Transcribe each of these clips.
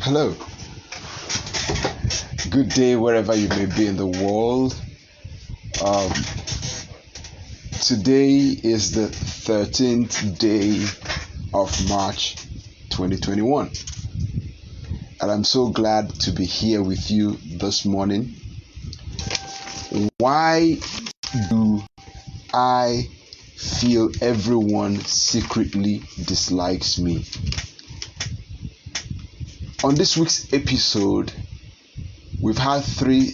Hello, good day wherever you may be in the world. Um, Today is the 13th day of March 2021, and I'm so glad to be here with you this morning. Why do I feel everyone secretly dislikes me? On this week's episode, we've had 3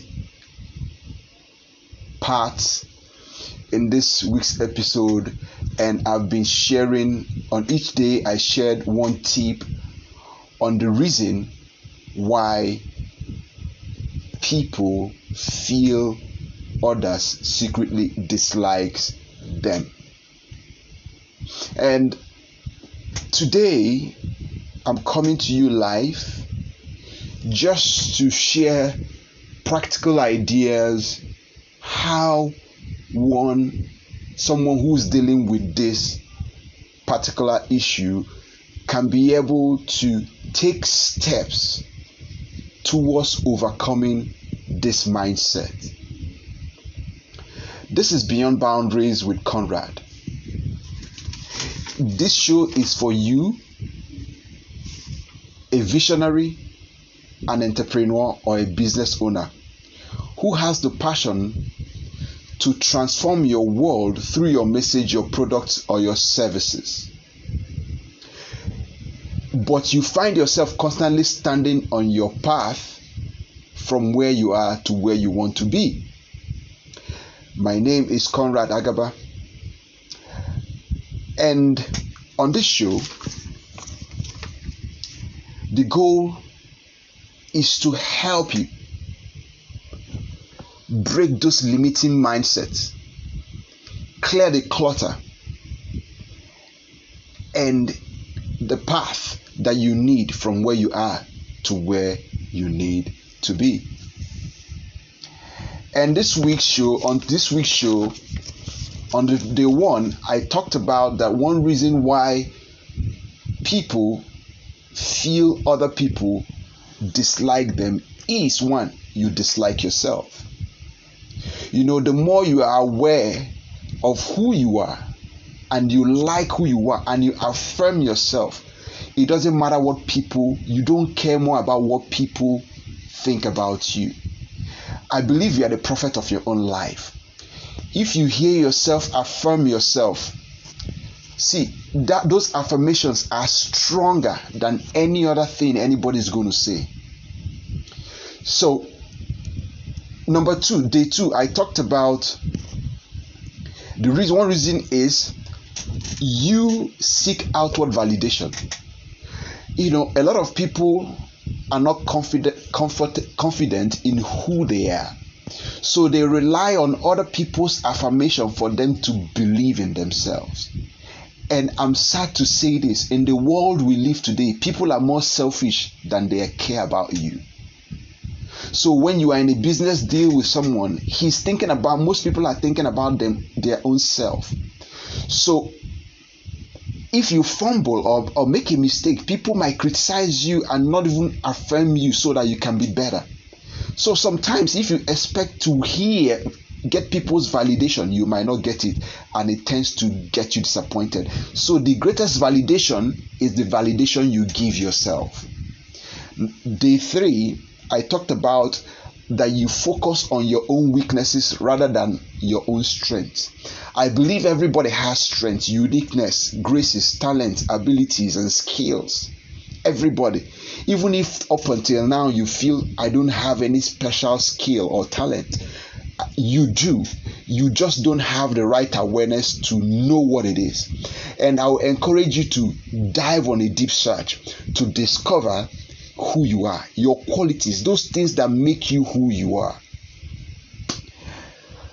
parts in this week's episode, and I've been sharing on each day. I shared one tip on the reason why people feel others secretly dislikes them. And today I'm coming to you live just to share practical ideas how someone who's dealing with this particular issue can be able to take steps towards overcoming this mindset. This is Beyond Boundaries with Konrad. This show is for you, a visionary, an entrepreneur, or a business owner who has the passion to transform your world through your message, your products, or your services. But you find yourself constantly standing on your path from where you are to where you want to be. My name is Konrad Agaba, and on this show, the goal is to help you break those limiting mindsets, clear the clutter, and the path that you need from where you are to where you need to be. And on this week's show, on the day 1, I talked about that one reason why people feel other people dislike them is, 1, you dislike yourself. You know, the more you are aware of who you are and you like who you are and you affirm yourself, it doesn't matter you don't care more about what people think about you. I believe you are the prophet of your own life. If you hear yourself affirm yourself, see that those affirmations are stronger than any other thing anybody's going to say. So number 2, day 2, I talked about one reason is you seek outward validation. You know, a lot of people are not confident in who they are. So they rely on other people's affirmation for them to believe in themselves. And I'm sad to say this, in the world we live today, people are more selfish than they care about you. So when you are in a business deal with someone, most people are thinking about their own self. So if you fumble or make a mistake, people might criticize you and not even affirm you so that you can be better. So sometimes if you expect to get people's validation, you might not get it, and it tends to get you disappointed. So the greatest validation is the validation you give yourself. Day 3, I talked about that you focus on your own weaknesses rather than your own strengths. I believe everybody has strengths, uniqueness, graces, talents, abilities, and skills. Everybody. Even if up until now you feel I don't have any special skill or talent, you do. You just don't have the right awareness to know what it is. And I will encourage you to dive on a deep search to discover who you are, your qualities, those things that make you who you are.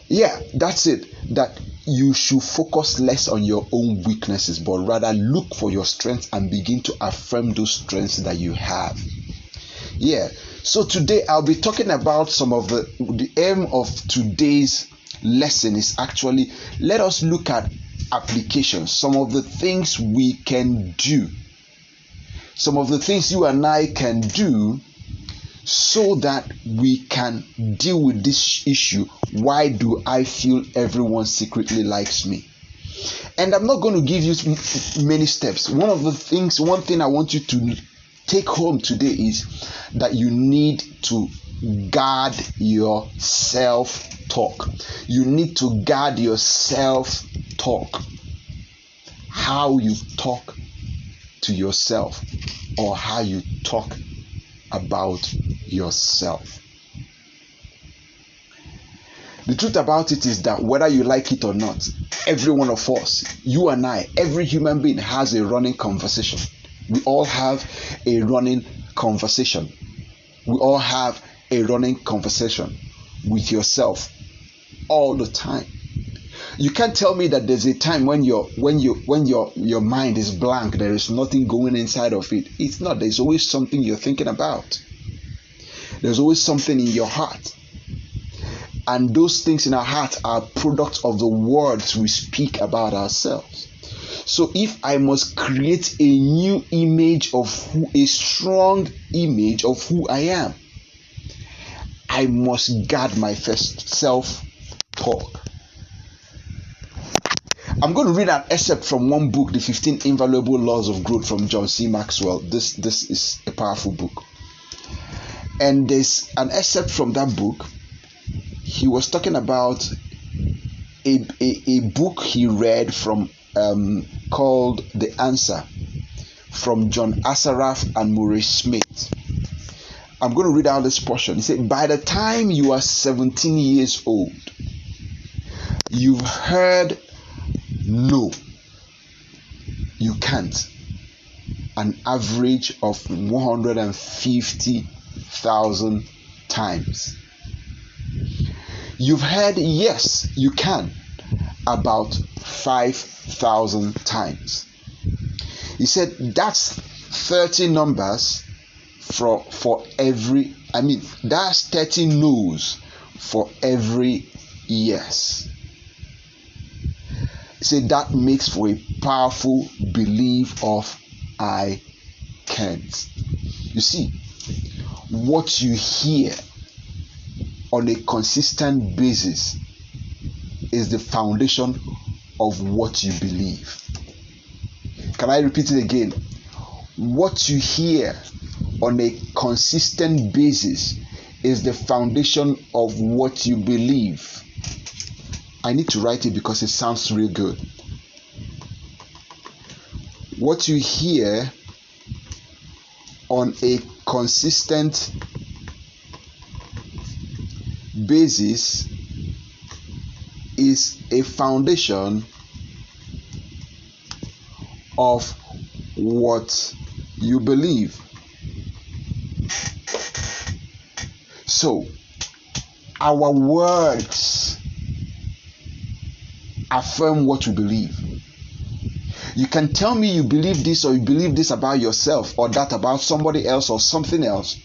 Yeah, that's it. That you should focus less on your own weaknesses, but rather look for your strengths and begin to affirm those strengths that you have. Yeah, so today I'll be talking about some of the aim of today's lesson is actually, let us look at applications, some of the things we can do some of the things you and I can do so that we can deal with this issue. Why do I feel everyone secretly likes me? And I'm not going to give you many steps. One thing I want you to take home today is that you need to guard your self-talk. You need to guard your self-talk. How you talk to yourself, or how you talk about yourself. The truth about it is that whether you like it or not, every one of us, you and I, every human being has a running conversation. We all have a running conversation. We all have a running conversation with yourself all the time. You can't tell me that there's a time when your mind is blank, there is nothing going inside of it. It's not. There's always something you're thinking about. There's always something in your heart. And those things in our heart are products of the words we speak about ourselves. So if I must create a new image a strong image of who I am, I must guard my first self-talk. I'm going to read an excerpt from one book, The 15 Invaluable Laws of Growth, from John C. Maxwell. This is a powerful book. And there's an excerpt from that book. He was talking about a book he read from called The Answer, from John Assaraf and Murray Smith. I'm going to read out this portion. He said, by the time you are 17 years old, you've heard no, you can't, an average of 150,000 times. You've heard yes, you can, about 5,000 times. He said that's 30 numbers for every, that's 30 no's for every yes. He said that makes for a powerful belief of I can't. You see, what you hear on a consistent basis is the foundation of what you believe. Can I repeat it again? What you hear on a consistent basis is the foundation of what you believe. I need to write it because it sounds real good. What you hear on a consistent basis is a foundation of what you believe. So, our words affirm what we believe. You can tell me you believe this, or you believe this about yourself, or that about somebody else, or something else.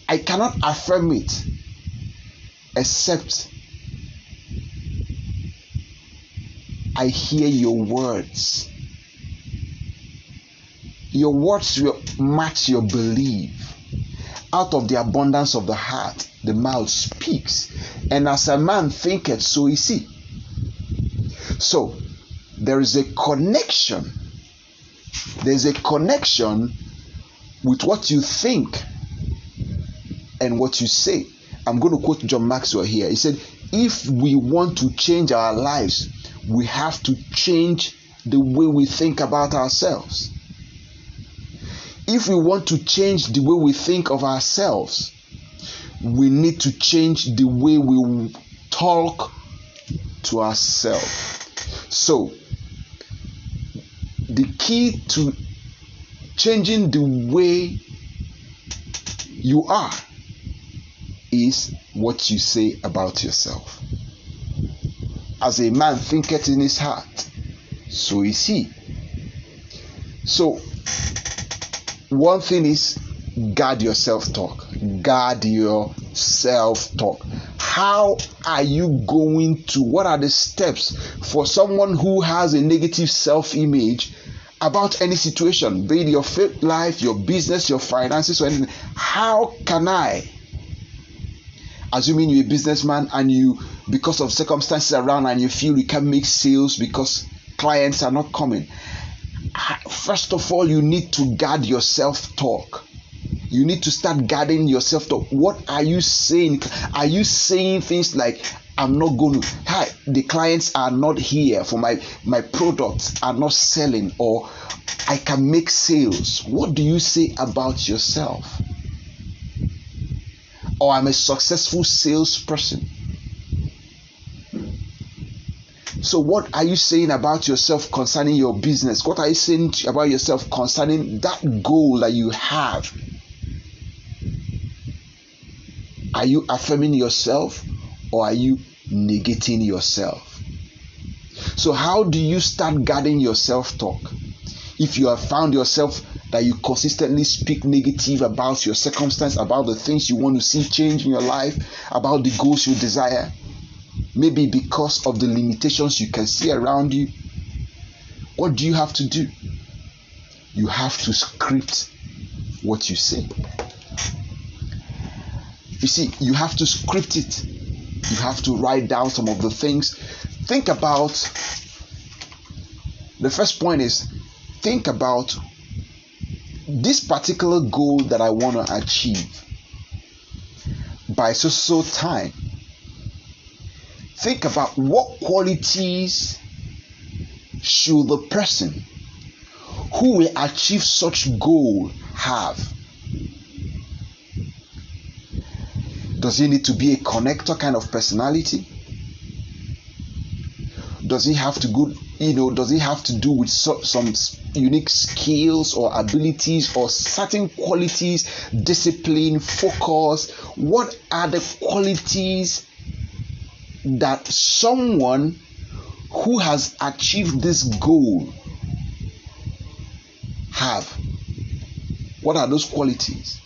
I cannot affirm it except I hear your words. Your words will match your belief. Out of the abundance of the heart, the mouth speaks. And as a man thinketh, so is he. So, there is a connection. There's a connection with what you think and what you say. I'm going to quote John Maxwell here. He said, if we want to change our lives, we have to change the way we think about ourselves. If we want to change the way we think of ourselves, we need to change the way we talk to ourselves. So, the key to changing the way you are is what you say about yourself. As a man thinketh in his heart, so is he. So, one thing is, guard your self-talk. Guard your self-talk. How are you going to, what are the steps for someone who has a negative self-image about any situation, be it your faith life, your business, your finances, or anything. How can I, assuming you're a businessman and you, because of circumstances around, and you feel you can't make sales because clients are not coming, first of all, you need to guard your self-talk. You need to start guarding your self-talk. What are you saying? Are you saying things like, I'm not going to, hi, the clients are not here for my products are not selling, or I can make sales? What do you say about yourself? Or I'm a successful salesperson. So what are you saying about yourself concerning your business? What are you saying about yourself concerning that goal that you have? Are you affirming yourself, or are you negating yourself? So how do you start guarding your self-talk? If you have found yourself that you consistently speak negative about your circumstance, about the things you want to see change in your life, about the goals you desire, maybe because of the limitations you can see around you, what do you have to do? You have to script what you say. You see, you have to script it. You have to write down some of the things. Think about, the first point is, think about this particular goal that I want to achieve by so time. Think about what qualities should the person who will achieve such goal have. Does he need to be a connector kind of personality? Does he have to does he have to do with some unique skills or abilities or certain qualities, discipline, focus? What are the qualities that someone who has achieved this goal have? What are those qualities?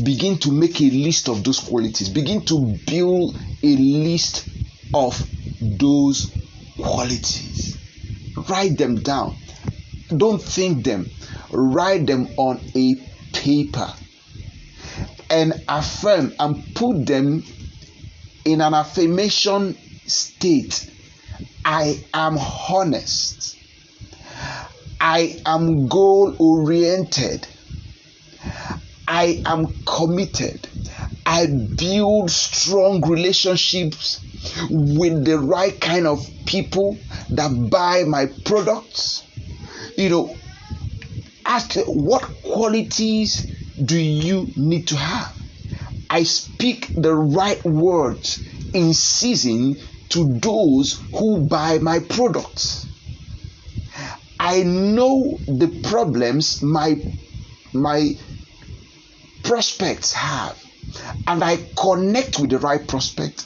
Begin to make a list of those qualities. Begin to build a list of those qualities. Write them down. Don't think them. Write them on a paper and affirm and put them in an affirmation state. I am honest. I am goal oriented. I am committed. I build strong relationships with the right kind of people that buy my products. Ask what qualities do you need to have? I speak the right words in season to those who buy my products. I know the problems my prospects have, and I connect with the right prospect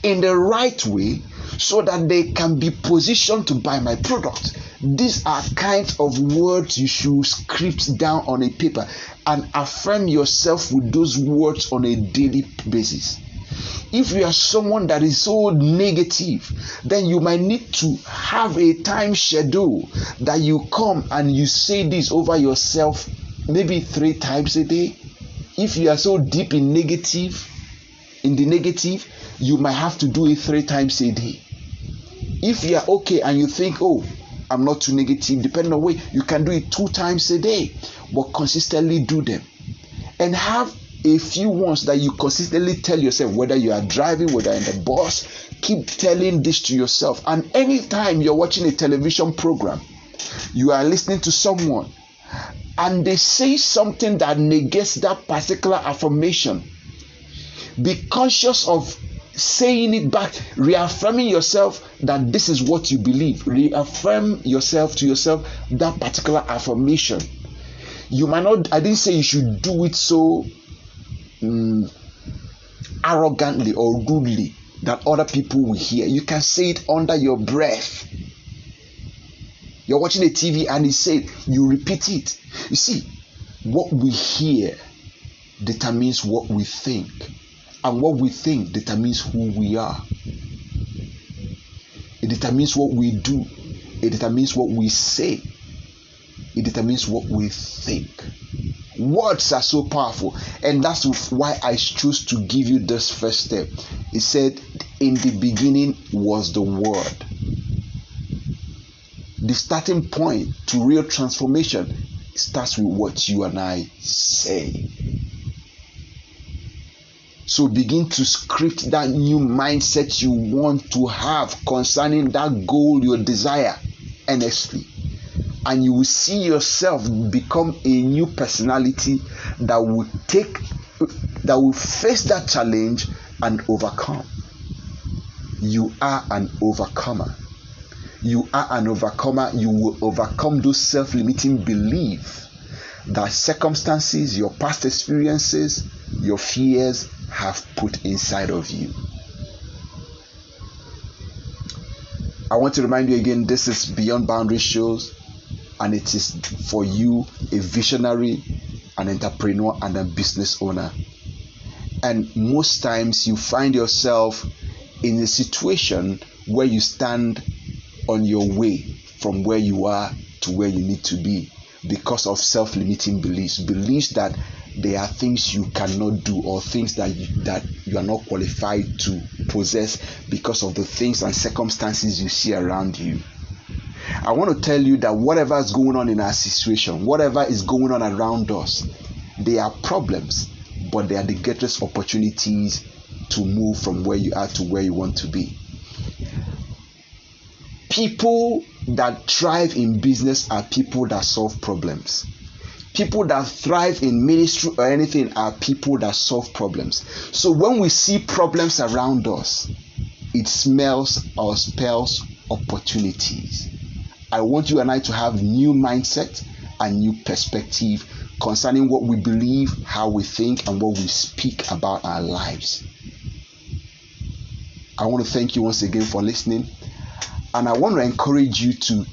in the right way so that they can be positioned to buy my product. These are kinds of words you should script down on a paper and affirm yourself with those words on a daily basis. If you are someone that is so negative, then you might need to have a time schedule that you come and you say this over yourself maybe 3 times a day. If you are so deep in the negative, you might have to do it 3 times a day. If you are okay and you think, oh, I'm not too negative, depending on way, you can do it 2 times a day, but consistently do them. And have a few ones that you consistently tell yourself, whether you are driving, whether in the bus, keep telling this to yourself. And anytime you're watching a television program, you are listening to someone, and they say something that negates that particular affirmation, be conscious of saying it back, reaffirming yourself that this is what you believe. Reaffirm yourself to yourself that particular affirmation. You might not, I didn't say you should do it so arrogantly or rudely that other people will hear. You can say it under your breath. You're watching a TV and it said, you repeat it. You see, what we hear determines what we think, and what we think determines who we are. It determines what we do. It determines what we say. it determines what we think. Words are so powerful, and that's why I choose to give you this first step. It said, in the beginning was the Word. The starting point to real transformation starts with what you and I say. So begin to script that new mindset you want to have concerning that goal you desire earnestly. And you will see yourself become a new personality that will face that challenge and overcome. You are an overcomer. You are an overcomer. You will overcome those self-limiting beliefs that circumstances, your past experiences, your fears have put inside of you. I want to remind you again, this is Beyond Boundary Shows, and it is for you, a visionary, an entrepreneur, and a business owner. And most times you find yourself in a situation where you stand on your way from where you are to where you need to be because of self-limiting beliefs that there are things you cannot do, or things that you are not qualified to possess because of the things and circumstances you see around you. I want to tell you that whatever is going on in our situation, whatever is going on around us, they are problems, but they are the greatest opportunities to move from where you are to where you want to be. People that thrive in business are people that solve problems. People that thrive in ministry or anything are people that solve problems. So when we see problems around us, it smells or spells opportunities. I want you and I to have new mindset and new perspective concerning what we believe, how we think, and what we speak about our lives. I want to thank you once again for listening, and I want to encourage you to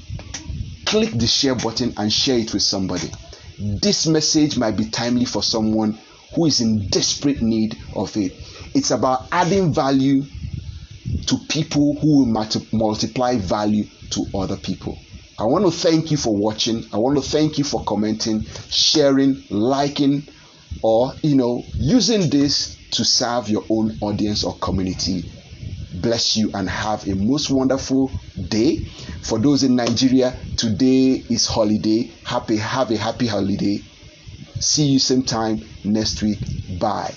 click the share button and share it with somebody. This message might be timely for someone who is in desperate need of it. It's about adding value to people who will multiply value to other people. I want to thank you for watching. I want to thank you for commenting, sharing, liking, or using this to serve your own audience or community. Bless you and have a most wonderful day. For those in Nigeria, today is holiday. Have a happy holiday. See you same time next week. Bye.